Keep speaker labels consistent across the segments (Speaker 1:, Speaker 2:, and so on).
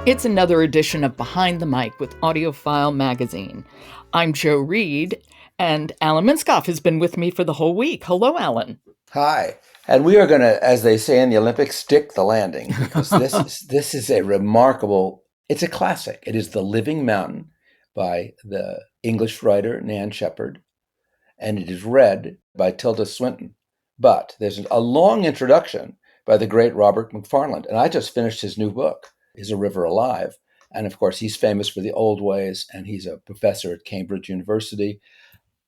Speaker 1: It's another edition of Behind the Mic with AudioFile magazine. I'm Jo Reed, and Alan Minskoff has been with me for the whole week. Hello, Alan.
Speaker 2: Hi. And we are going to, as they say in the Olympics, stick the landing, because this is a remarkable, it's a classic. It is The Living Mountain by the English writer Nan Shepherd, and it is read by Tilda Swinton. But there's a long introduction by the great Robert Macfarlane, and I just finished his new book, Is a River Alive? And of course, he's famous for the old ways, and he's a professor at Cambridge University.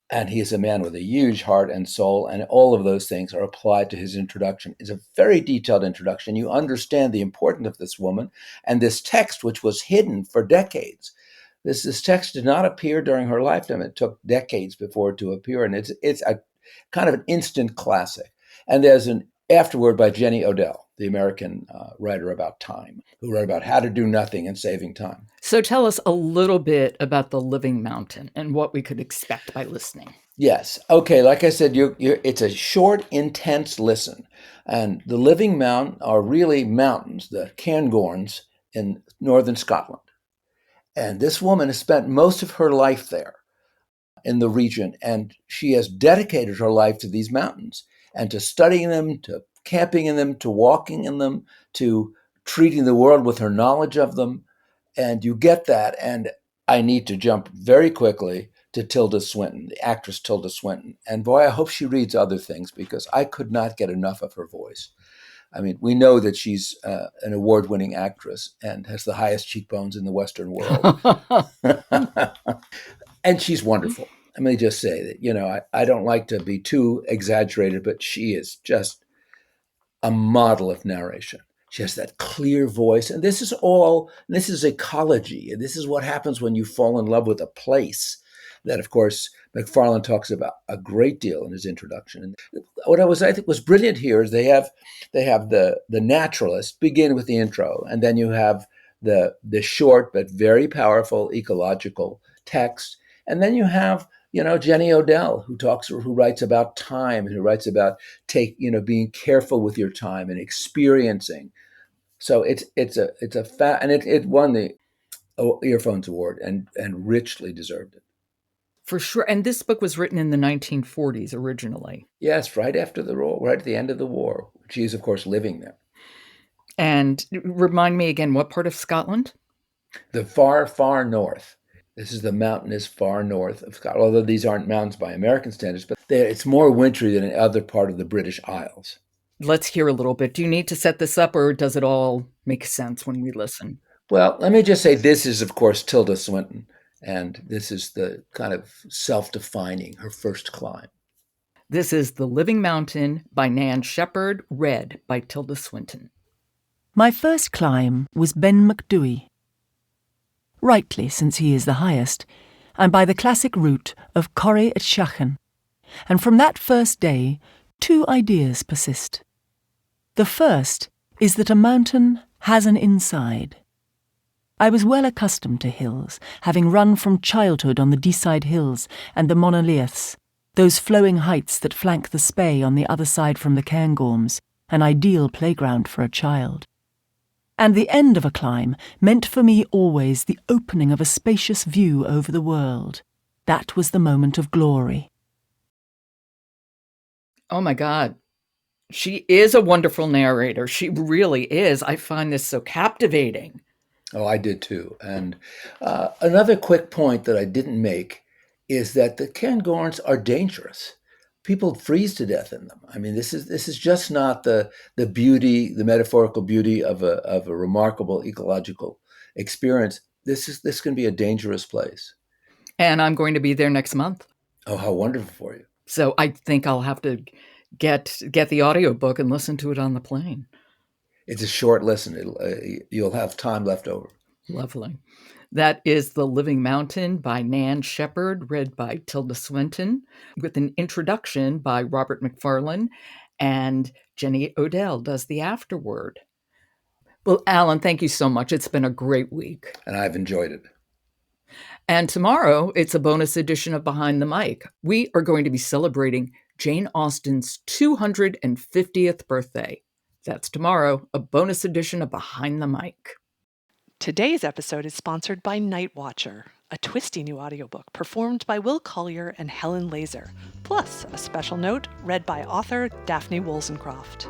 Speaker 2: And he is a man with a huge heart and soul, and all of those things are applied to his introduction. It's a very detailed introduction. You understand the importance of this woman and this text, which was hidden for decades. This text did not appear during her lifetime. It took decades before it to appear, and it's a kind of an instant classic. And there's an afterword by Jenny Odell, the American writer about time, who wrote about how to do nothing and saving time.
Speaker 1: So tell us a little bit about The Living Mountain and what we could expect by listening.
Speaker 2: Yes. Okay. Like I said, it's a short, intense listen. And the Living Mountain are really mountains, the Cairngorms in northern Scotland. And this woman has spent most of her life there in the region. And she has dedicated her life to these mountains and to studying them, to camping in them, to walking in them, to treating the world with her knowledge of them. And you get that. And I need to jump very quickly to Tilda Swinton, the actress Tilda Swinton. And boy, I hope she reads other things, because I could not get enough of her voice. I mean, we know that she's an award-winning actress and has the highest cheekbones in the Western world. And she's wonderful. Let me just say that, I don't like to be too exaggerated, but she is just a model of narration. She has that clear voice. And this is ecology. And this is what happens when you fall in love with a place that, of course, Macfarlane talks about a great deal in his introduction. And what I think was brilliant here is they have the naturalist begin with the intro, and then you have the short but very powerful ecological text, and then you have Jenny Odell, who writes about time, and who writes about being careful with your time and experiencing. So it won the Earphones Award and richly deserved it.
Speaker 1: For sure. And this book was written in the 1940s originally.
Speaker 2: Yes, right after the war, right at the end of the war. She is, of course, living there.
Speaker 1: And remind me again, what part of Scotland?
Speaker 2: The far, far north. This is the mountainous far north of Scotland, although these aren't mountains by American standards, but it's more wintry than any other part of the British Isles.
Speaker 1: Let's hear a little bit. Do you need to set this up, or does it all make sense when we listen?
Speaker 2: Well, let me just say this is, of course, Tilda Swinton. And this is the kind of self-defining, her first climb.
Speaker 1: This is The Living Mountain by Nan Shepherd, read by Tilda Swinton.
Speaker 3: My first climb was Ben Macdui. Rightly, since he is the highest, and by the classic route of Corrie at Shachen. And from that first day, two ideas persist. The first is that a mountain has an inside. I was well accustomed to hills, having run from childhood on the Deeside Hills and the Monoliths, those flowing heights that flank the Spey on the other side from the Cairngorms, an ideal playground for a child. And the end of a climb meant for me always the opening of a spacious view over the world. That was the moment of glory.
Speaker 1: Oh my God. She is a wonderful narrator. She really is. I find this so captivating.
Speaker 2: Oh, I did too. And another quick point that I didn't make is that the Cairngorms are dangerous. People freeze to death in them. I mean, this is just not the beauty, the metaphorical beauty of a remarkable ecological experience. This can be a dangerous place.
Speaker 1: And I'm going to be there next month.
Speaker 2: Oh, how wonderful for you!
Speaker 1: So I think I'll have to get the audiobook and listen to it on the plane.
Speaker 2: It's a short listen. You'll have time left over.
Speaker 1: Lovely. That is The Living Mountain by Nan Shepherd, read by Tilda Swinton, with an introduction by Robert Macfarlane, and Jenny Odell does the afterword. Well, Alan, thank you so much. It's been a great week.
Speaker 2: And I've enjoyed it.
Speaker 1: And tomorrow, it's a bonus edition of Behind the Mic. We are going to be celebrating Jane Austen's 250th birthday. That's tomorrow, a bonus edition of Behind the Mic.
Speaker 4: Today's episode is sponsored by Night Watcher, a twisty new audiobook performed by Will Collier and Helen Laser, plus a special note read by author Daphne Woolsencroft.